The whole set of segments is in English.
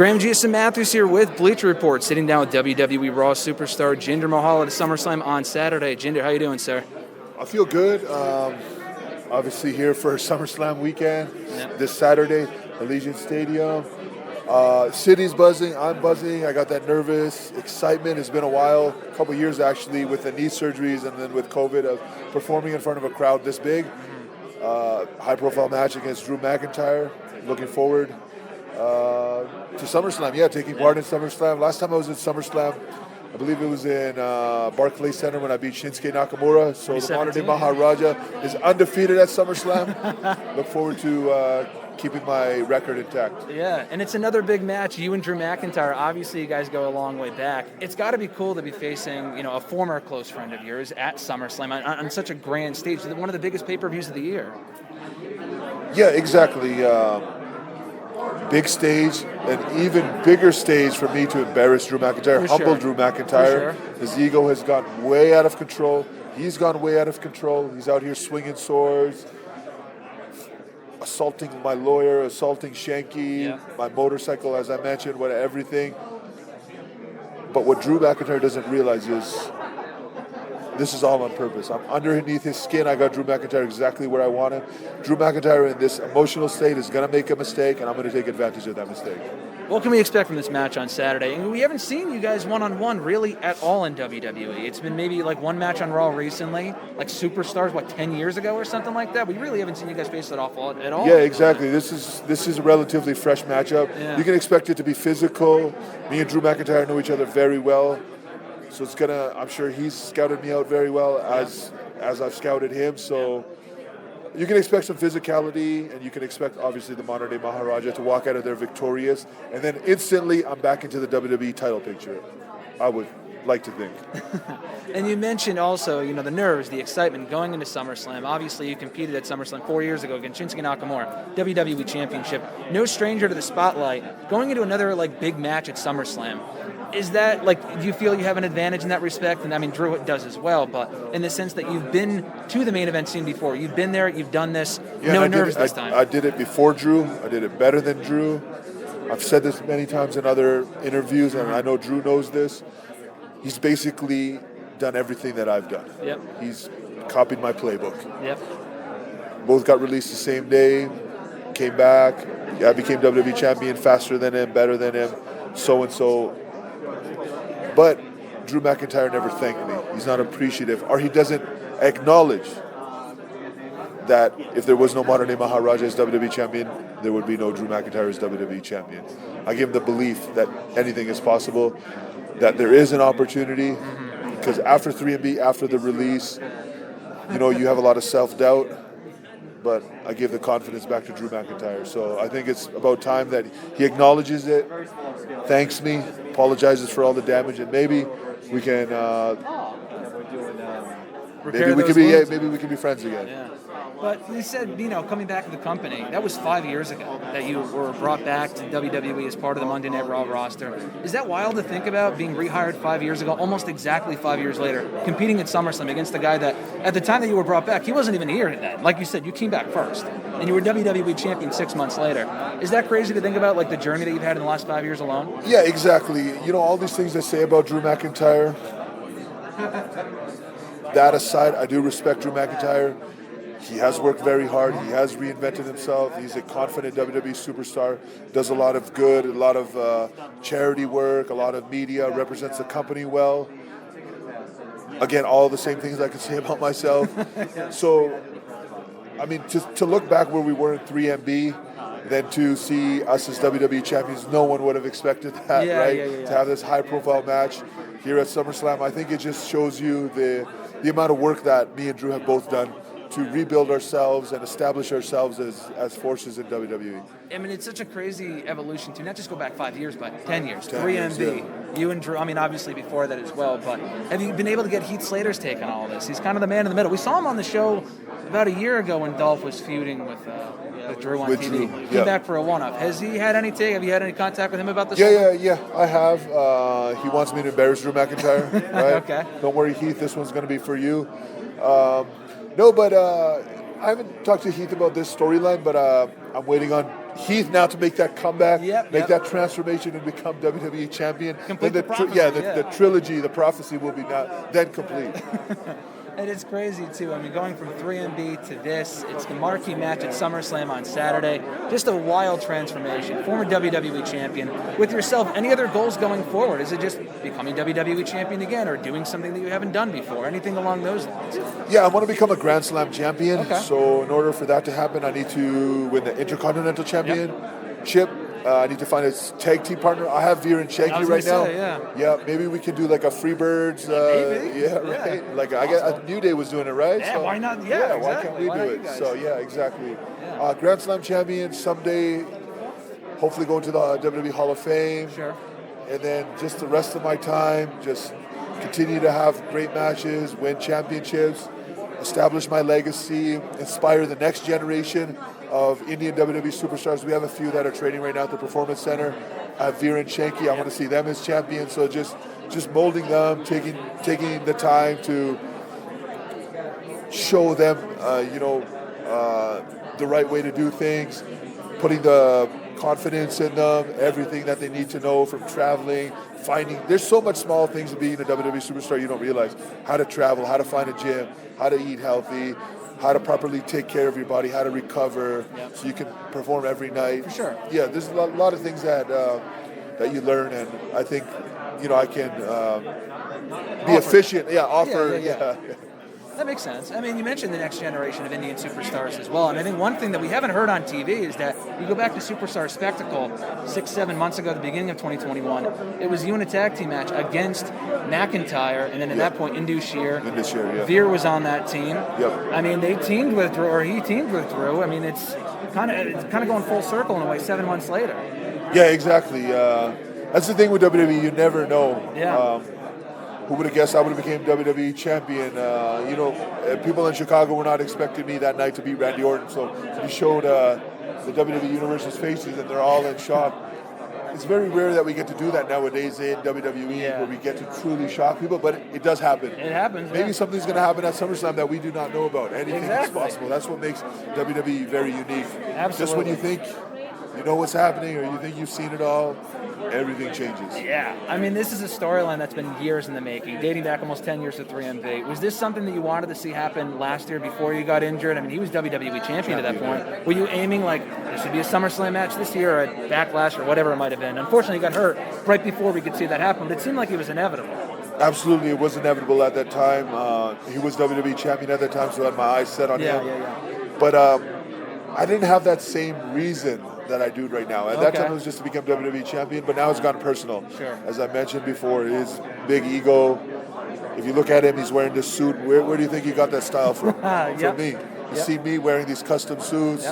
Graham Jason Matthews here with Bleacher Report, sitting down with WWE Raw Superstar Jinder Mahal at a SummerSlam on Saturday. Jinder, how you doing, sir? I feel good. Obviously here for SummerSlam weekend this Saturday, Allegiant Stadium. City's buzzing, I'm buzzing. I got that nervous excitement. It's been a while, a couple years actually, with the knee surgeries and then with COVID, of performing in front of a crowd this big. High-profile match against Drew McIntyre. Looking forward to SummerSlam. Yeah, taking part in SummerSlam. Last time I was at SummerSlam, I believe it was in Barclays Center when I beat Shinsuke Nakamura. So the modern-day Maharaja is undefeated at SummerSlam. Look forward to keeping my record intact. Yeah, and it's another big match. You and Drew McIntyre, obviously you guys go a long way back. It's got to be cool to be facing, a former close friend of yours at SummerSlam on such a grand stage, one of the biggest pay-per-views of the year. Yeah, exactly. Big stage, an even bigger stage for me to embarrass Drew McIntyre, humble Drew McIntyre. His ego has gone way out of control. He's gone way out of control. He's out here swinging swords, assaulting my lawyer, assaulting Shanky, my motorcycle, as I mentioned, everything. But what Drew McIntyre doesn't realize is this is all on purpose. I'm underneath his skin. I got Drew McIntyre exactly where I want him. Drew McIntyre in this emotional state is going to make a mistake, and I'm going to take advantage of that mistake. What can we expect from this match on Saturday? And we haven't seen you guys one-on-one really at all in WWE. It's been maybe like one match on Raw recently, like Superstars, 10 years ago or something like that? We really haven't seen you guys face it off at all. Yeah, exactly. This is a relatively fresh matchup. Yeah. You can expect it to be physical. Me and Drew McIntyre know each other very well. So I'm sure he's scouted me out very well as I've scouted him. So you can expect some physicality, and you can expect, obviously, the modern-day Maharaja to walk out of there victorious. And then instantly, I'm back into the WWE title picture, I would like to think. And you mentioned also, the nerves, the excitement going into SummerSlam. Obviously, you competed at SummerSlam 4 years ago against Shinsuke Nakamura, WWE Championship. No stranger to the spotlight. Going into another, big match at SummerSlam. Is that, do you feel you have an advantage in that respect? And I mean, Drew does as well, but in the sense that you've been to the main event scene before. You've been there, you've done this, no nerves this time. I did it before Drew. I did it better than Drew. I've said this many times in other interviews, and I know Drew knows this. He's basically done everything that I've done. Yep. He's copied my playbook. Yep. Both got released the same day, came back. I became WWE champion faster than him, better than him, so-and-so. But Drew McIntyre never thanked me. He's not appreciative, or he doesn't acknowledge that if there was no modern-day Maharaja as WWE champion, there would be no Drew McIntyre as WWE champion. I give him the belief that anything is possible, that there is an opportunity, because after 3MB, after the release, you have a lot of self-doubt, but I give the confidence back to Drew McIntyre. So I think it's about time that he acknowledges it, thanks me, apologizes for all the damage, and maybe we can maybe we can be friends again. Yeah. But you said, coming back to the company, that was 5 years ago that you were brought back to WWE as part of the Monday Night Raw roster. Is that wild to think about, being rehired 5 years ago, almost exactly 5 years later, competing at SummerSlam against a guy that, at the time that you were brought back, he wasn't even here then. Like you said, you came back first, and you were WWE champion 6 months later. Is that crazy to think about, the journey that you've had in the last 5 years alone? Yeah, exactly. All these things I say about Drew McIntyre, that aside, I do respect Drew McIntyre. He has worked very hard. He has reinvented himself. He's a confident WWE superstar, does a lot of good, a lot of charity work, a lot of media, represents the company well. Again, all the same things I could say about myself. So, I mean, to look back where we were in 3MB, then to see us as WWE champions, no one would have expected that, right? To have this high-profile match here at SummerSlam, I think it just shows you the amount of work that me and Drew have both done to rebuild ourselves and establish ourselves as forces in WWE. I mean, it's such a crazy evolution to not just go back 5 years, but 10 years. 3MB, yeah. You and Drew, I mean, obviously before that as well, but have you been able to get Heath Slater's take on all of this? He's kind of the man in the middle. We saw him on the show about a year ago when Dolph was feuding with Drew on TV. Drew, Came back for a one-up. Has he had any take? Have you had any contact with him about this? Yeah, I have. He wants me to embarrass Drew McIntyre, right? Okay. Don't worry, Heath, this one's going to be for you. No, but I haven't talked to Heath about this storyline, but I'm waiting on Heath now to make that comeback, make Yep. that transformation and become WWE champion. Complete Then the prophecy, the trilogy, the prophecy will be then complete. And it's crazy too. I mean, going from 3MB to this, it's the marquee match at SummerSlam on Saturday. Just a wild transformation. Former WWE champion. With yourself, any other goals going forward? Is it just becoming WWE champion again, or doing something that you haven't done before? Anything along those lines? Yeah, I want to become a Grand Slam champion. Okay. So in order for that to happen, I need to win the Intercontinental Championship. I need to find a tag team partner. I have Veer and Shanky right now. Yeah, maybe we can do like a Freebirds. Maybe. Yeah, right. Like I guess New Day was doing it, right? Yeah, so, why not? Yeah, exactly. Why can't we Why do not it? you guys? So yeah, exactly. Yeah. Grand Slam champion someday. Hopefully going to the WWE Hall of Fame. Sure. And then just the rest of my time, just continue to have great matches, win championships, establish my legacy, inspire the next generation of Indian WWE superstars. We have a few that are training right now at the Performance Center. I have Veer and Shanky. I want to see them as champions. So just molding them, taking the time to show them, the right way to do things, putting the confidence in them, everything that they need to know from traveling, finding. There's so much small things of being a WWE superstar you don't realize. How to travel, how to find a gym, how to eat healthy, how to properly take care of your body, how to recover, so you can perform every night. For sure. Yeah, there's a lot of things that you learn, and I think I can be efficient. Yeah, offer. Yeah. That makes sense. I mean, you mentioned the next generation of Indian superstars as well, and I think one thing that we haven't heard on TV is that you go back to Superstar Spectacle 6-7 months ago, at the beginning of 2021. It was you in a tag team match against McIntyre, and then at that point, Indus Sher. Yeah. Veer was on that team. Yep. I mean, they teamed with Drew, or he teamed with Drew. I mean, it's kind of going full circle in a way. 7 months later. Yeah, exactly. That's the thing with WWE. You never know. Yeah. Who would have guessed I would have became WWE champion? People in Chicago were not expecting me that night to beat Randy Orton. So he showed the WWE Universe's faces, and they're all in shock. It's very rare that we get to do that nowadays in WWE, where we get to truly shock people, but it does happen. It happens. Maybe something's going to happen at SummerSlam that we do not know about. Anything is possible. That's what makes WWE very unique. Absolutely. Just when you think you know what's happening, or you think you've seen it all, everything changes. Yeah. I mean, this is a storyline that's been years in the making, dating back almost 10 years to 3MB. Was this something that you wanted to see happen last year before you got injured? I mean, he was WWE champion at that point. Were you aiming like there should be a SummerSlam match this year, or a Backlash, or whatever it might have been? Unfortunately, he got hurt right before we could see that happen, but it seemed like it was inevitable. Absolutely, it was inevitable at that time. He was WWE champion at that time, so I had my eyes set on him. But I didn't have that same reason that I do right now. At that time, it was just to become WWE champion, but now it's gone personal. Sure. As I mentioned before, his big ego. If you look at him, he's wearing this suit. Where do you think he got that style from? From me. You see me wearing these custom suits.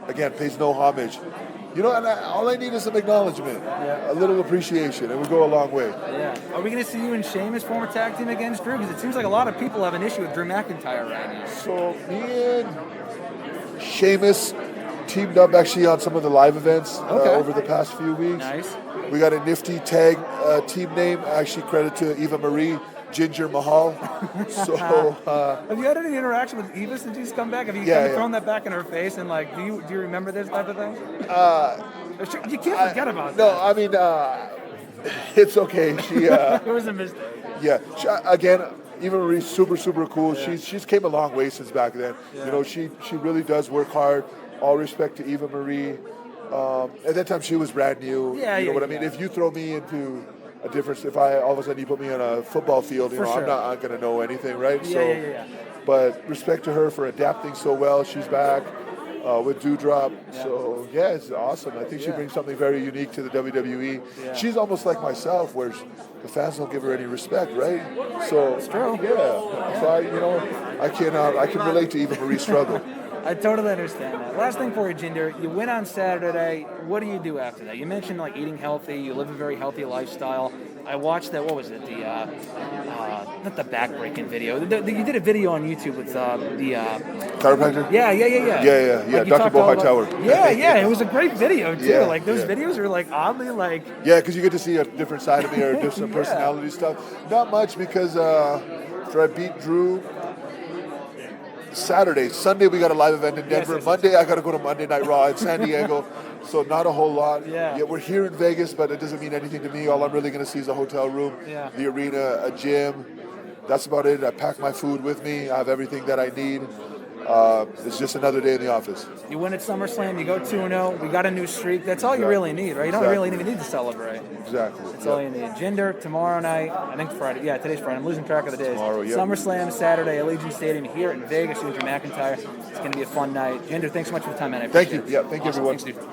Again, pays no homage. And all I need is some acknowledgement, a little appreciation, and we go a long way. Yeah. Are we going to see you and Sheamus form a tag team against Drew? Because it seems like a lot of people have an issue with Drew McIntyre right now. So me and Sheamus teamed up actually on some of the live events over the past few weeks. Nice. We got a nifty tag team name. Actually, credit to Eva Marie, Jinder Mahal. So, have you had any interaction with Eva since she's come back? Have you kind of thrown that back in her face and like, do you remember this type of thing? You can't forget about that. No, I mean, it's okay. She it was a mistake. Yeah. Again, Eva Marie's super cool. Yeah. She's came a long way since back then. Yeah. She really does work hard. All respect to Eva Marie. At that time, she was brand new. You know what I mean? If you throw me into a difference, if all of a sudden you put me on a football field, I'm not going to know anything, right? But respect to her for adapting so well. She's back with Dewdrop. Yeah. So, it's awesome. I think she brings something very unique to the WWE. Yeah. She's almost like myself, where the fans don't give her any respect, right? So, it's true. Yeah. So, I can relate to Eva Marie's struggle. I totally understand that. Last thing for you, Jinder. You win on Saturday. What do you do after that? You mentioned like eating healthy. You live a very healthy lifestyle. I watched that. What was it? The not the backbreaking video. You did a video on YouTube with the chiropractor. Yeah. Like Dr. Bo Hightower. Yeah. It was a great video too. Like those videos are like oddly like. Yeah, because you get to see a different side of me or different personality stuff. Not much because after I beat Drew. Saturday. Sunday we got a live event in Denver. Yes. Monday I got to go to Monday Night Raw in San Diego. So not a whole lot. Yeah. We're here in Vegas, but it doesn't mean anything to me. All I'm really going to see is a hotel room, the arena, a gym. That's about it. I pack my food with me. I have everything that I need. It's just another day in the office. You win at SummerSlam, you go 2-0. We got a new streak. That's all you really need, right? You don't really even need to celebrate. Exactly. That's all you need. Jinder, tomorrow night, I think Friday. Yeah, today's Friday. I'm losing track of the days. Tomorrow, yeah. SummerSlam, Saturday, Allegiant Stadium here in Vegas with Drew McIntyre. It's going to be a fun night. Jinder, thanks so much for the time, man. I appreciate Thank you. it. Yeah, thank you, everyone. Thanks, dude.